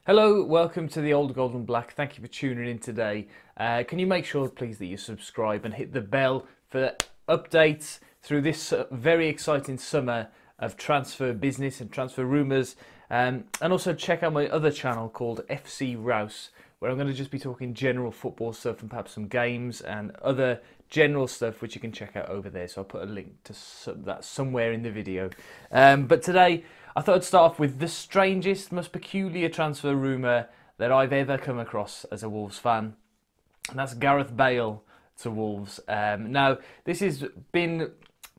Hello, welcome to the Old Gold and Black. Thank you for tuning in today. Can you make sure, please, that you subscribe and hit the bell for updates through this very exciting summer of transfer business and transfer rumours. And also check out my other channel called FC Rouse, where I'm going to just be talking general football stuff and perhaps some games and other general stuff which you can check out over there. So I'll put a link to that somewhere in the video. But today I thought I'd start off with the strangest, most peculiar transfer rumour that I've ever come across as a Wolves fan, and that's Gareth Bale to Wolves. Now, this has been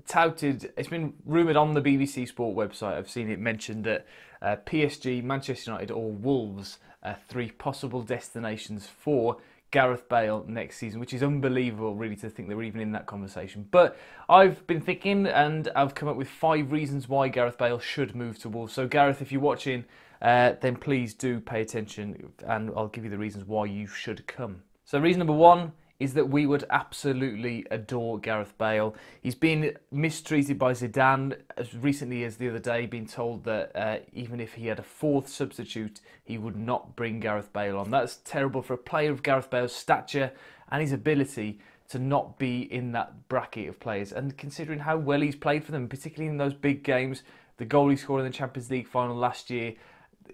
touted, it's been rumoured on the BBC Sport website. I've seen it mentioned that PSG, Manchester United or Wolves are three possible destinations for Gareth Bale next season, which is unbelievable really to think they were even in that conversation. But I've been thinking and I've come up with 5 reasons why Gareth Bale should move to Wolves. So Gareth, if you're watching, then please do pay attention and I'll give you the reasons why you should come. So reason number 1 is that we would absolutely adore Gareth Bale. He's been mistreated by Zidane as recently as the other day, being told that even if he had a 4th substitute, he would not bring Gareth Bale on. That's terrible for a player of Gareth Bale's stature and his ability to not be in that bracket of players. And considering how well he's played for them, particularly in those big games, the goal he scored in the Champions League final last year,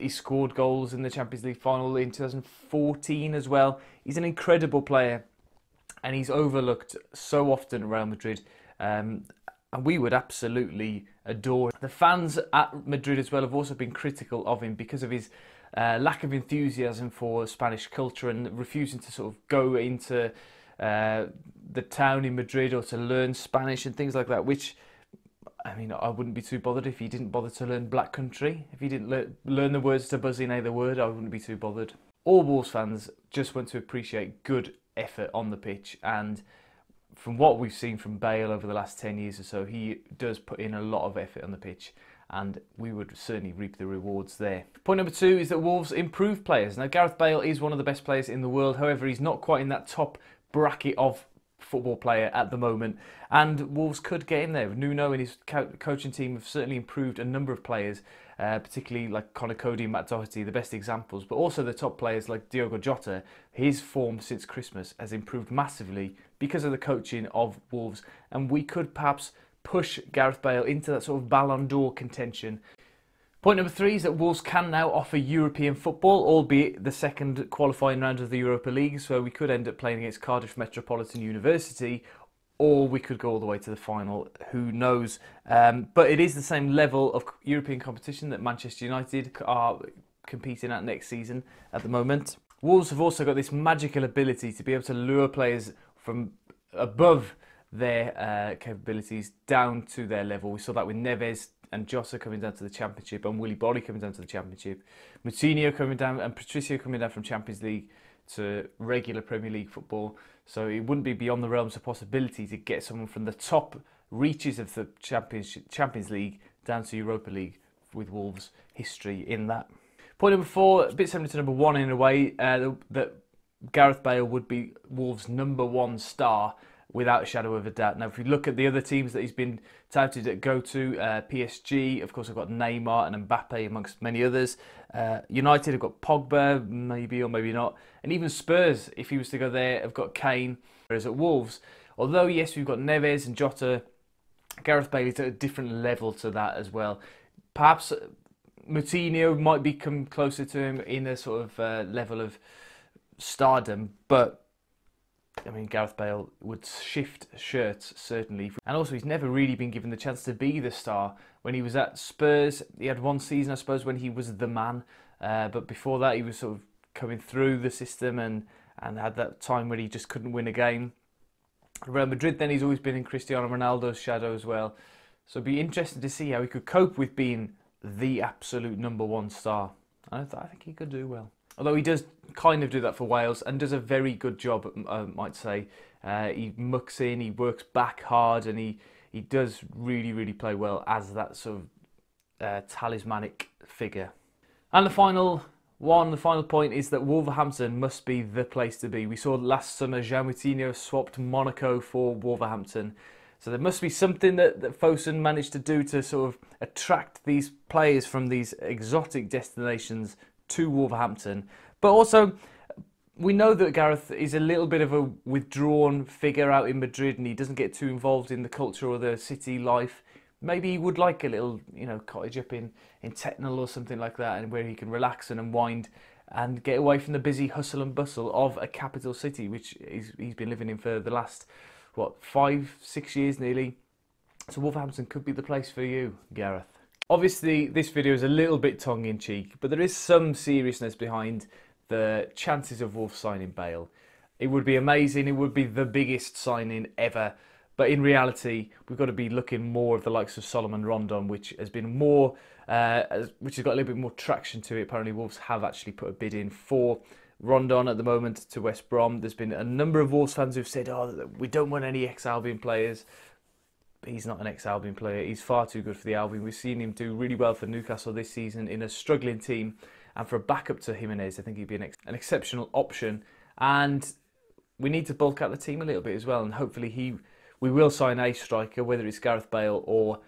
he scored goals in the Champions League final in 2014 as well. He's an incredible player. And he's overlooked so often around Madrid, and we would absolutely adore him. The fans at Madrid as well have also been critical of him because of his lack of enthusiasm for Spanish culture and refusing to sort of go into the town in Madrid or to learn Spanish and things like that, which, I mean, I wouldn't be too bothered if he didn't bother to learn Black Country. If he didn't learn the words to buzz in either word, I wouldn't be too bothered. All Wolves fans just want to appreciate good effort on the pitch, and from what we've seen from Bale over the last 10 years or so, he does put in a lot of effort on the pitch, and we would certainly reap the rewards there. Point number 2 is that Wolves improve players. Now, Gareth Bale is one of the best players in the world, however, he's not quite in that top bracket of football player at the moment, and Wolves could get him there. Nuno and his coaching team have certainly improved a number of players, particularly like Conor Cody and Matt Doherty, the best examples, but also the top players like Diogo Jota. His form since Christmas has improved massively because of the coaching of Wolves, and we could perhaps push Gareth Bale into that sort of Ballon d'Or contention. Point number 3 is that Wolves can now offer European football, albeit the second qualifying round of the Europa League, so we could end up playing against Cardiff Metropolitan University, or we could go all the way to the final, who knows. But it is the same level of European competition that Manchester United are competing at next season at the moment. Wolves have also got this magical ability to be able to lure players from above their capabilities down to their level. We saw that with Neves and Jota coming down to the Championship, and Willy Boly coming down to the Championship, Moutinho coming down, and Patricio coming down from Champions League to regular Premier League football. So it wouldn't be beyond the realms of possibility to get someone from the top reaches of the Champions League down to Europa League, with Wolves' history in that. Point number 4, a bit similar to number 1 in a way, that Gareth Bale would be Wolves' #1 star without a shadow of a doubt. Now, if we look at the other teams that he's been touted at go to, PSG, of course, I've got Neymar and Mbappe amongst many others. United have got Pogba, maybe or maybe not. And even Spurs, if he was to go there, have got Kane. Whereas at Wolves, although, yes, we've got Neves and Jota, Gareth Bale is at a different level to that as well. Perhaps Moutinho might become closer to him in a sort of level of stardom, but I mean, Gareth Bale would shift shirts, certainly. And also, he's never really been given the chance to be the star. When he was at Spurs, he had one season, I suppose, when he was the man. But before that, he was sort of coming through the system and had that time where he just couldn't win a game. At Real Madrid, then, he's always been in Cristiano Ronaldo's shadow as well. So it'd be interesting to see how he could cope with being the absolute #1 star. I think he could do well. Although he does kind of do that for Wales and does a very good job, I might say. He mucks in, he works back hard, and he does really, really play well as that sort of talismanic figure. And the final point is that Wolverhampton must be the place to be. We saw last summer João Moutinho swapped Monaco for Wolverhampton. So there must be something that Fosun managed to do to sort of attract these players from these exotic destinations to Wolverhampton. But also, we know that Gareth is a little bit of a withdrawn figure out in Madrid, and he doesn't get too involved in the culture or the city life. Maybe he would like a little, cottage up in Tetnal or something like that, and where he can relax and unwind and get away from the busy hustle and bustle of a capital city, which he's been living in for the last, 5-6 years nearly. So Wolverhampton could be the place for you, Gareth. Obviously, this video is a little bit tongue-in-cheek, but there is some seriousness behind the chances of Wolves signing Bale. It would be amazing. It would be the biggest signing ever. But in reality, we've got to be looking more of the likes of Solomon Rondon, which has been more, which has got a little bit more traction to it. Apparently, Wolves have actually put a bid in for Rondon at the moment to West Brom. There's been a number of Wolves fans who've said, "Oh, we don't want any ex-Albion players." He's not an ex-Albion player. He's far too good for the Albion. We've seen him do really well for Newcastle this season in a struggling team. And for a backup to Jimenez, I think he'd be an exceptional option. And we need to bulk out the team a little bit as well. And hopefully we will sign a striker, whether it's Gareth Bale or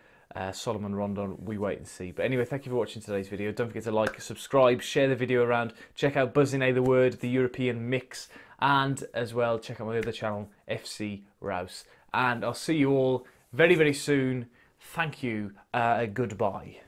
Solomon Rondon. We wait and see. But anyway, thank you for watching today's video. Don't forget to like, subscribe, share the video around. Check out Buzzing A The Word, the European Mix. And as well, check out my other channel, FC Rouse. And I'll see you all very, very soon. Thank you. Goodbye.